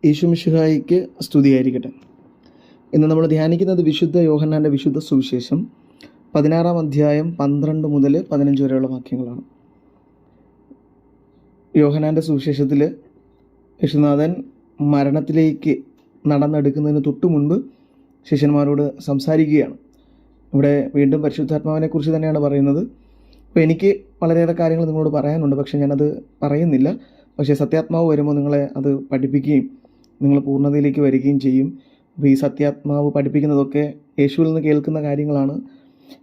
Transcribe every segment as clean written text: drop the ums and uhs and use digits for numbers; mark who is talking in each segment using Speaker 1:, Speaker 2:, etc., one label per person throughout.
Speaker 1: ഈശോമിശിഹായിക്ക് സ്തുതിയായിരിക്കട്ടെ. ഇന്ന് നമ്മൾ ധ്യാനിക്കുന്നത് വിശുദ്ധ യോഹന്നാൻ്റെ വിശുദ്ധ സുവിശേഷം 16-ാം അധ്യായം 12 മുതൽ 15 വരെയുള്ള വാക്യങ്ങളാണ്. യോഹന്നാൻ്റെ സുവിശേഷത്തിൽ യേശുനാഥൻ മരണത്തിലേക്ക് നടന്നെടുക്കുന്നതിന് തൊട്ടു മുൻപ് ശിഷ്യന്മാരോട് സംസാരിക്കുകയാണ്. ഇവിടെ വീണ്ടും പരിശുദ്ധാത്മാവിനെ കുറിച്ച് തന്നെയാണ് പറയുന്നത്. അപ്പോൾ എനിക്ക് വളരെയേറെ കാര്യങ്ങൾ നിങ്ങളോട് പറയാനുണ്ട്, പക്ഷേ ഞാനത് പറയുന്നില്ല. പക്ഷേ സത്യാത്മാവ് വരുമ്പോൾ നിങ്ങളെ അത് പഠിപ്പിക്കുകയും നിങ്ങൾ പൂർണ്ണതയിലേക്ക് വരികയും ചെയ്യും. അപ്പോൾ ഈ സത്യാത്മാവ് പഠിപ്പിക്കുന്നതൊക്കെ യേശുവിൽ നിന്ന് കേൾക്കുന്ന കാര്യങ്ങളാണ്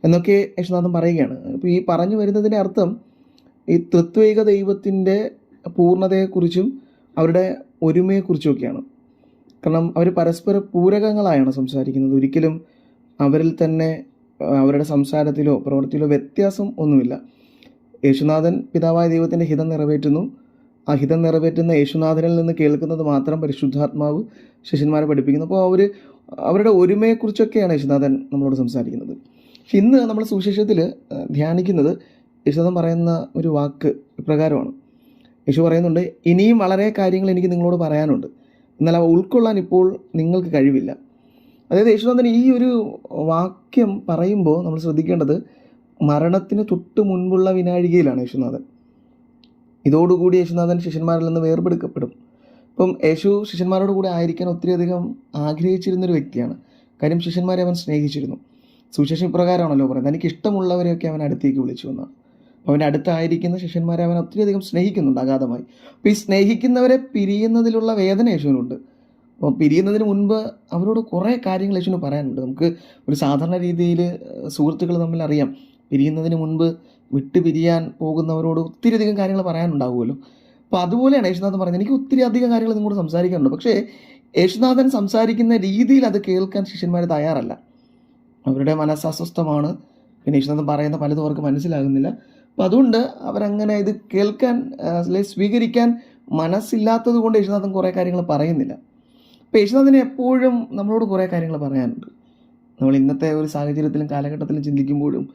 Speaker 1: എന്നൊക്കെ യേശുനാഥൻ പറയുകയാണ്. അപ്പോൾ ഈ പറഞ്ഞു വരുന്നതിൻ്റെ അർത്ഥം ഈ ത്രിത്വൈക ദൈവത്തിൻ്റെ പൂർണ്ണതയെക്കുറിച്ചും അവരുടെ ഒരുമയെക്കുറിച്ചുമൊക്കെയാണ്. കാരണം അവർ പരസ്പര പൂരകങ്ങളായാണ് സംസാരിക്കുന്നത്. ഒരിക്കലും അവരിൽ തന്നെ അവരുടെ സംസാരത്തിലോ പ്രവൃത്തിയിലോ വ്യത്യാസം ഒന്നുമില്ല. യേശുനാഥൻ പിതാവായ ദൈവത്തിൻ്റെ ഹിതം നിറവേറ്റുന്നു. ആ ഹിതം നിറവേറ്റുന്ന യേശുനാഥനിൽ നിന്ന് കേൾക്കുന്നത് മാത്രം പരിശുദ്ധാത്മാവ് ശിഷ്യന്മാരെ പഠിപ്പിക്കുന്നു. അപ്പോൾ അവരുടെ ഒരുമയെക്കുറിച്ചൊക്കെയാണ് യേശുനാഥൻ നമ്മളോട് സംസാരിക്കുന്നത്. പക്ഷെ ഇന്ന് നമ്മൾ സുവിശേഷത്തിൽ ധ്യാനിക്കുന്നത് യേശുനാഥൻ പറയുന്ന ഒരു വാക്ക് ഇപ്രകാരമാണ്. യേശു പറയുന്നുണ്ട്, ഇനിയും വളരെ കാര്യങ്ങൾ എനിക്ക് നിങ്ങളോട് പറയാനുണ്ട്, എന്നാൽ അവ ഉൾക്കൊള്ളാൻ ഇപ്പോൾ നിങ്ങൾക്ക് കഴിവില്ല. അതായത് യേശുനാഥൻ ഈ ഒരു വാക്യം പറയുമ്പോൾ നമ്മൾ ശ്രദ്ധിക്കേണ്ടത് മരണത്തിന് തൊട്ട് മുൻപുള്ള വിനാഴികയിലാണ് യേശുനാഥൻ. ഇതോടുകൂടി യേശുനാഥൻ ശിഷ്യന്മാരിൽ നിന്ന് വേർപെടുക്കപ്പെടും. ഇപ്പം യേശു ശിഷ്യന്മാരോട് കൂടെ ആയിരിക്കാൻ ഒത്തിരിയധികം ആഗ്രഹിച്ചിരുന്നൊരു വ്യക്തിയാണ്. കാര്യം ശിഷ്യന്മാരെ അവൻ സ്നേഹിച്ചിരുന്നു. സുവിശേഷം ഇപ്രകാരമാണല്ലോ പറയുന്നത്, എനിക്ക് ഇഷ്ടമുള്ളവരെയൊക്കെ അവൻ അടുത്തേക്ക് വിളിച്ചു എന്നാണ്. അവൻ്റെ അടുത്തായിരിക്കുന്ന ശിഷ്യന്മാരെ അവൻ ഒത്തിരിയധികം സ്നേഹിക്കുന്നുണ്ട് അഗാധമായി. അപ്പോൾ ഈ സ്നേഹിക്കുന്നവരെ പിരിയുന്നതിലുള്ള വേദന യേശുവിനുണ്ട്. അപ്പോൾ പിരിയുന്നതിന് മുൻപ് അവരോട് കുറേ കാര്യങ്ങൾ യേശുവിന് പറയാനുണ്ട്. നമുക്ക് ഒരു സാധാരണ രീതിയിൽ സുഹൃത്തുക്കൾ തമ്മിൽ അറിയാം, പിരിയുന്നതിന് മുൻപ് പിരിയാൻ പോകുന്നവരോട് ഒത്തിരിയധികം കാര്യങ്ങൾ പറയാനുണ്ടാവുമല്ലോ. അപ്പോൾ അതുപോലെയാണ് യേശുനാഥൻ പറയുന്നത്, എനിക്ക് ഒത്തിരി അധികം കാര്യങ്ങൾ നിങ്ങളോട് സംസാരിക്കാനുണ്ട്. പക്ഷേ യേശുനാഥൻ സംസാരിക്കുന്ന രീതിയിൽ അത് കേൾക്കാൻ ശിഷ്യന്മാർ തയ്യാറല്ല. അവരുടെ മനസ്സ് അസ്വസ്ഥമാണ്. പിന്നെ യേശുനാഥൻ പറയുന്ന പലതും അവർക്ക് മനസ്സിലാകുന്നില്ല. അപ്പോൾ അതുകൊണ്ട് അവരങ്ങനെ ഇത് കേൾക്കാൻ സ്വീകരിക്കാൻ മനസ്സില്ലാത്തത് കൊണ്ട് യേശുനാഥൻ കുറേ കാര്യങ്ങൾ പറയുന്നില്ല. അപ്പോൾ യേശുനാഥന് എപ്പോഴും നമ്മളോട് കുറേ കാര്യങ്ങൾ പറയാനുണ്ട്. നമ്മൾ ഇന്നത്തെ ഒരു സാഹചര്യത്തിലും കാലഘട്ടത്തിലും ചിന്തിക്കുമ്പോഴും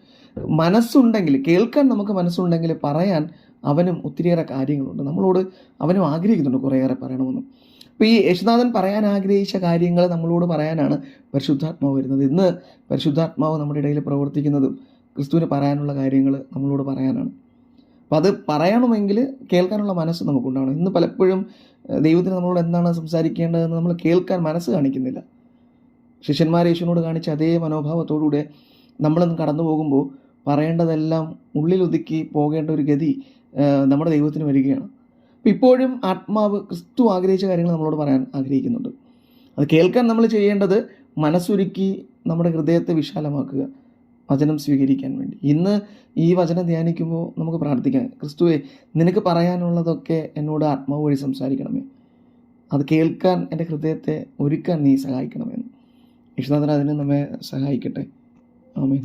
Speaker 1: മനസ്സുണ്ടെങ്കിൽ, കേൾക്കാൻ നമുക്ക് മനസ്സുണ്ടെങ്കിൽ പറയാൻ അവനും ഒത്തിരിയേറെ കാര്യങ്ങളുണ്ട്. നമ്മളോട് അവനും ആഗ്രഹിക്കുന്നുണ്ട് കുറേയേറെ പറയണമെന്നും. അപ്പോൾ ഈ യേശുനാഥൻ പറയാൻ ആഗ്രഹിച്ച കാര്യങ്ങൾ നമ്മളോട് പറയാനാണ് പരിശുദ്ധാത്മാവ് വരുന്നത്. ഇന്ന് പരിശുദ്ധാത്മാവ് നമ്മുടെ ഇടയിൽ പ്രവർത്തിക്കുന്നതും ക്രിസ്തുവിന് പറയാനുള്ള കാര്യങ്ങൾ നമ്മളോട് പറയാനാണ്. അപ്പോൾ അത് പറയണമെങ്കിൽ കേൾക്കാനുള്ള മനസ്സ് നമുക്കുണ്ടാവണം. ഇന്ന് പലപ്പോഴും ദൈവത്തിന് നമ്മളോട് എന്താണ് സംസാരിക്കേണ്ടതെന്ന് നമ്മൾ കേൾക്കാൻ മനസ്സ് കാണിക്കുന്നില്ല. ശിഷ്യന്മാർ യേശുവിനോട് കാണിച്ച അതേ മനോഭാവത്തോടുകൂടെ നമ്മളൊന്ന് കടന്നു പോകുമ്പോൾ പറയേണ്ടതെല്ലാം ഉള്ളിലൊതുക്കി പോകേണ്ട ഒരു ഗതി നമ്മുടെ ദൈവത്തിന് വരികയാണ്. അപ്പോൾ ഇപ്പോഴും ആത്മാവ് ക്രിസ്തു ആഗ്രഹിച്ച കാര്യങ്ങൾ നമ്മളോട് പറയാൻ ആഗ്രഹിക്കുന്നുണ്ട്. അത് കേൾക്കാൻ നമ്മൾ ചെയ്യേണ്ടത് മനസ്സൊരുക്കി നമ്മുടെ ഹൃദയത്തെ വിശാലമാക്കുക, വചനം സ്വീകരിക്കാൻ വേണ്ടി. ഇന്ന് ഈ വചനം ധ്യാനിക്കുമ്പോൾ നമുക്ക് പ്രാർത്ഥിക്കാം, ക്രിസ്തുവേ, നിനക്ക് പറയാനുള്ളതൊക്കെ എന്നോട് ആത്മാവ് വഴി സംസാരിക്കണമേ, അത് കേൾക്കാൻ എൻ്റെ ഹൃദയത്തെ ഒരുക്കാൻ നീ സഹായിക്കണമെന്ന്. യേശുനാഥൻ അതിന് നമ്മെ സഹായിക്കട്ടെ. ആമേൻ.